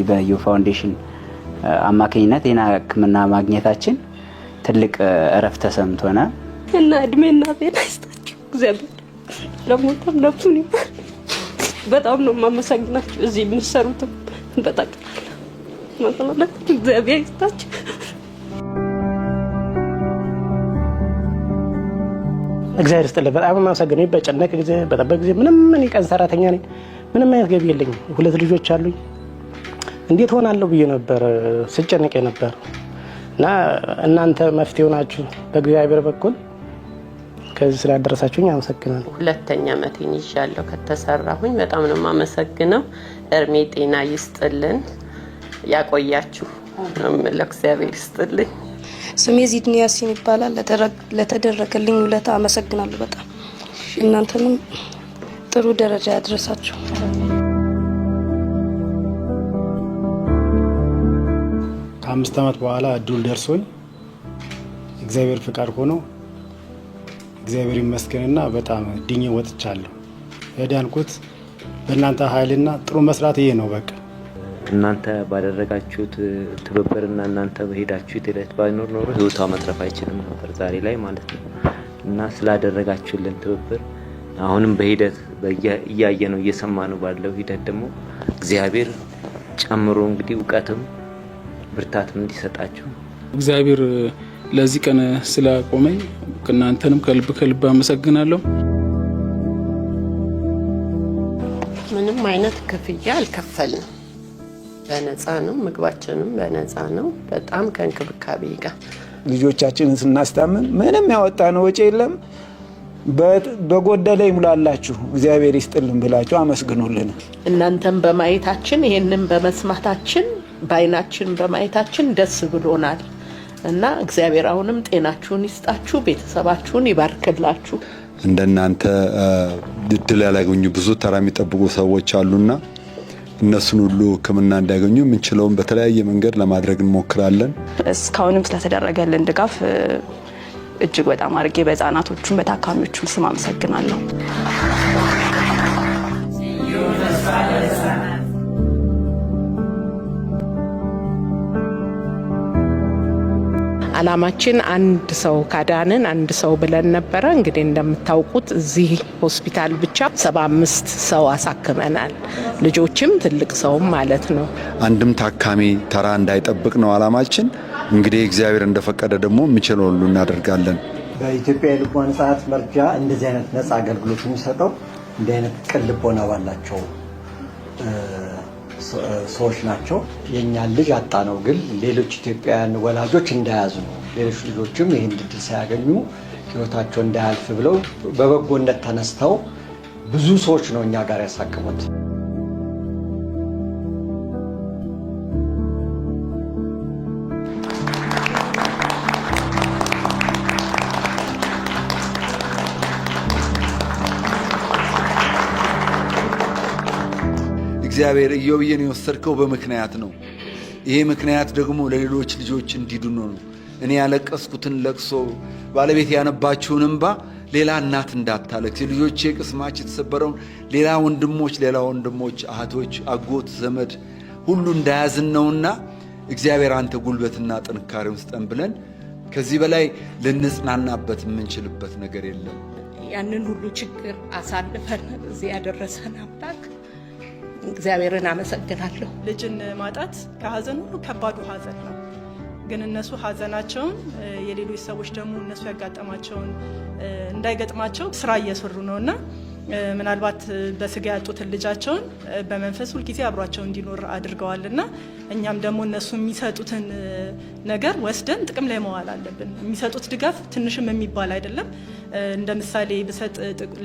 በኢዮብ ፋውንዴሽን አማካኝነት የና ሕክምና ማግኘታችን ትልቅ እረፍት ተሰምቶናል እና እድሜና ጤና ይስጣችሁ እግዚአብሔር ለሞተም ነፍሱን ይማር። በጣም ነው የማመሰግናችሁ እዚህ የምትሰሩትም በጠቅላላ እግዚአብሔር ይስጣችሁ። እግዚአብሔር ይስጥልኝ። በጣም የማመሰግነው በጨነቀ ጊዜ በጠበቅ ጊዜ ምንም እኔ ቀን ሰራተኛ ነኝ፣ ምንም አይነት ገቢ የለኝም። 2 ልጆች አሉኝ። እንዴት ሆናለሁ ብዬ ነበር ስጨነቅ ነበር እና እናንተ መፍትሄው ናችሁ በእግዚአብሔር በኩል ከዚህ ስላደረሳችሁኝ አመሰግናለሁ። 2ኛ ዓመቴን ይዣለሁ ከተሰራሁኝ በጣም ነው የማመሰግነው። እርሜ ጤና ይስጥልን ያቆያችሁ ለእግዚአብሔር ይስጥልኝ። ስሜ ዚድኒ ያሲን ይባላል። ለተደረገልኝ ውለታ አመሰግናለሁ በጣም እናንተንም ጥሩ ደረጃ ያድርሳችሁ። ከ5 ዓመት በኋላ እድል ደርሶኝ እግዚአብሔር ፍቃድ ሆኖ እግዚአብሔር ይመስገንና በጣም ድኜ ወጥቻለሁ። የዳንኩት በእናንተ ኃይልና ጥሩ መስራት ይሄ ነው። በቃ እናንተ ባደረጋችሁት ትብብርና እናንተ በሄዳችሁት ሂደት ባይኖር ኖሮ ህይወቷ መትረፍ አይችልም ነበር ዛሬ ላይ ማለት ነው። እና ስላደረጋችሁልን ትብብር አሁንም በሂደት እያየነው እየሰማነው ባለው ሂደት ደግሞ እግዚአብሔር ጨምሮ እንግዲህ ዕውቀትም ብርታትም እንዲሰጣችሁ እግዚአብሔር ለዚህ ቀን ስላቆመኝ እናንተንም ከልብ አመሰግናለሁ። ምንም አይነት ክፍያ አልከፈልንም። በነፃ ነው፣ ምግባችንም በነፃ ነው። በጣም ከእንክብካቤ ጋር ልጆቻችንን ስናስታምን ምንም ያወጣነው ወጪ የለም። በጎደለ ይሙላላችሁ እግዚአብሔር ይስጥልን ብላችሁ አመስግኑልን። እናንተም በማየታችን ይሄንን በመስማታችን በአይናችን በማየታችን ደስ ብሎናል እና እግዚአብሔር አሁንም ጤናችሁን ይስጣችሁ፣ ቤተሰባችሁን ይባርክላችሁ። እንደናንተ እድል ያላገኙ ብዙ ተራ የሚጠብቁ ሰዎች አሉና እነሱን ሁሉ ሕክምና እንዲያገኙ የምንችለውን በተለያየ መንገድ ለማድረግ እንሞክራለን። እስካሁንም ስለተደረገልን ድጋፍ እጅግ በጣም አድርጌ በህፃናቶቹም በታካሚዎቹም ስም አመሰግናለሁ። አላማችን አንድ ሰው ካዳንን አንድ ሰው ብለን ነበረ። እንግዲህ እንደምታውቁት እዚህ ሆስፒታል ብቻ 75 ሰው አሳክመናል። ልጆችም ትልቅ ሰውም ማለት ነው። አንድም ታካሚ ተራ እንዳይጠብቅ ነው አላማችን። እንግዲህ እግዚአብሔር እንደፈቀደ ደግሞ የሚችለው ሁሉ እናደርጋለን። በኢትዮጵያ የልቦና ህጻናት መርጃ እንደዚህ አይነት ነፃ አገልግሎት የሚሰጠው እንዲህ አይነት ቅን ልቦና ባላቸው ሰዎች ናቸው። የኛን ልጅ አጣ ነው ግን ሌሎች ኢትዮጵያውያን ወላጆች እንዳያዙ ነው። ሌሎች ልጆችም ይህን እድል ሳያገኙ ህይወታቸው እንዳያልፍ ብለው በበጎነት ተነስተው ብዙ ሰዎች ነው እኛ ጋር ያሳከሙት። እግዚአብሔር ኢዮብን የወሰድከው በምክንያት ነው። ይሄ ምክንያት ደግሞ ለሌሎች ልጆች እንዲድኑ ነው። እኔ ያለቀስኩትን ለቅሶ ባለቤት ያነባችውን እንባ ሌላ እናት እንዳታለቅስ፣ ልጆቼ ቅስማች የተሰበረውን ሌላ ወንድሞች፣ እህቶች፣ አጎት፣ ዘመድ ሁሉ እንዳያዝን ነውና እግዚአብሔር አንተ ጉልበትና ጥንካሬ ውስጠን ብለን ከዚህ በላይ ልንጽናናበት የምንችልበት ነገር የለም። ያንን ሁሉ ችግር አሳልፈን እዚህ ያደረሰን አምላክ እግዚአብሔርን አመሰግናለሁ። ልጅን ማጣት ከሀዘን ሁሉ ከባዱ ሀዘን ነው። ግን እነሱ ሀዘናቸውን የሌሎች ሰዎች ደግሞ እነሱ ያጋጠማቸውን እንዳይገጥማቸው ስራ እየሰሩ ነውና ምናልባት በስጋ ያጡትን ልጃቸውን በመንፈስ ሁልጊዜ አብሯቸው እንዲኖር አድርገዋልና እኛም ደግሞ እነሱ የሚሰጡትን ነገር ወስደን ጥቅም ላይ መዋል አለብን። የሚሰጡት ድጋፍ ትንሽም የሚባል አይደለም። እንደ ምሳሌ ብሰጥ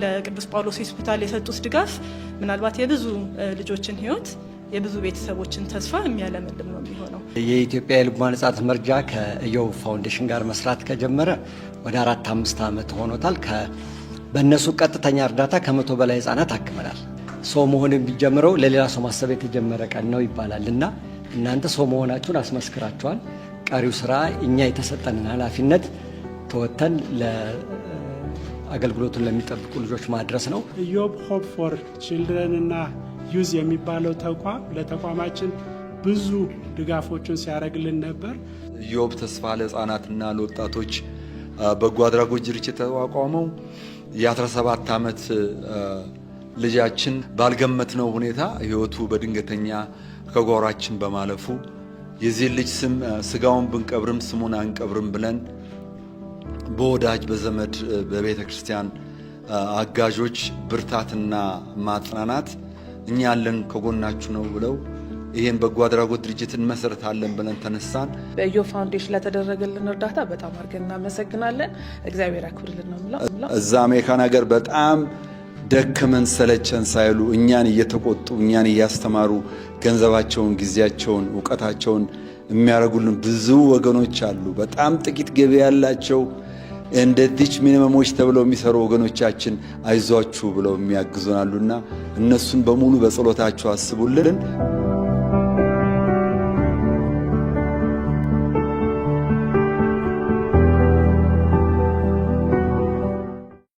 ለቅዱስ ጳውሎስ ሆስፒታል የሰጡት ድጋፍ ምናልባት የብዙ ልጆችን ህይወት የብዙ ቤተሰቦችን ተስፋ የሚያለመልም ነው የሚሆነው። የኢትዮጵያ የልቦና ህጻናት መርጃ ከኢዮብ ፋውንዴሽን ጋር መስራት ከጀመረ ወደ 4-5 ዓመት ሆኖታል። በእነሱ ቀጥተኛ እርዳታ ከ100 በላይ ህጻናት አክመናል። ሰው መሆን የሚጀምረው ለሌላ ሰው ማሰብ የተጀመረ ቀን ነው ይባላል እና እናንተ ሰው መሆናችሁን አስመስክራችኋል። ቀሪው ስራ እኛ የተሰጠንን ኃላፊነት ተወጥተን ለአገልግሎቱን ለሚጠብቁ ልጆች ማድረስ ነው። ኢዮብ ሆፕ ፎር ቺልድረን እና ዩዝ የሚባለው ተቋም ለተቋማችን ብዙ ድጋፎችን ሲያደርግልን ነበር። ኢዮብ ተስፋ ለህፃናትና ለወጣቶች በጎ አድራጎት ድርጅት ተቋቋመው የ17 ዓመት ልጃችን ባልገመትነው ሁኔታ ህይወቱ በድንገተኛ ከጓሯችን በማለፉ የዚህ ልጅ ስም ስጋውን ብንቀብርም ስሙን አንቀብርም ብለን በወዳጅ በዘመድ በቤተ ክርስቲያን አጋዦች ብርታትና ማጽናናት እኛ ያለን ከጎናችሁ ነው ብለው ይሄን በጎ አድራጎት ድርጅት እንመሰርታለን ብለን ተነሳን። በኢዮብ ፋውንዴሽን ለተደረገልን እርዳታ በጣም አድርገን እናመሰግናለን። እግዚአብሔር ያክብርልን ነው የምለው። እዛ አሜሪካን ሀገር በጣም ደከመን ሰለቸን ሳይሉ እኛን እየተቆጡ እኛን እያስተማሩ ገንዘባቸውን፣ ጊዜያቸውን፣ እውቀታቸውን የሚያደርጉልን ብዙ ወገኖች አሉ። በጣም ጥቂት ገቢ ያላቸው እንደዚች ሚኒመሞች ተብለው የሚሰሩ ወገኖቻችን አይዟችሁ ብለው የሚያግዙናሉና እነሱን በሙሉ በጸሎታችሁ አስቡልን።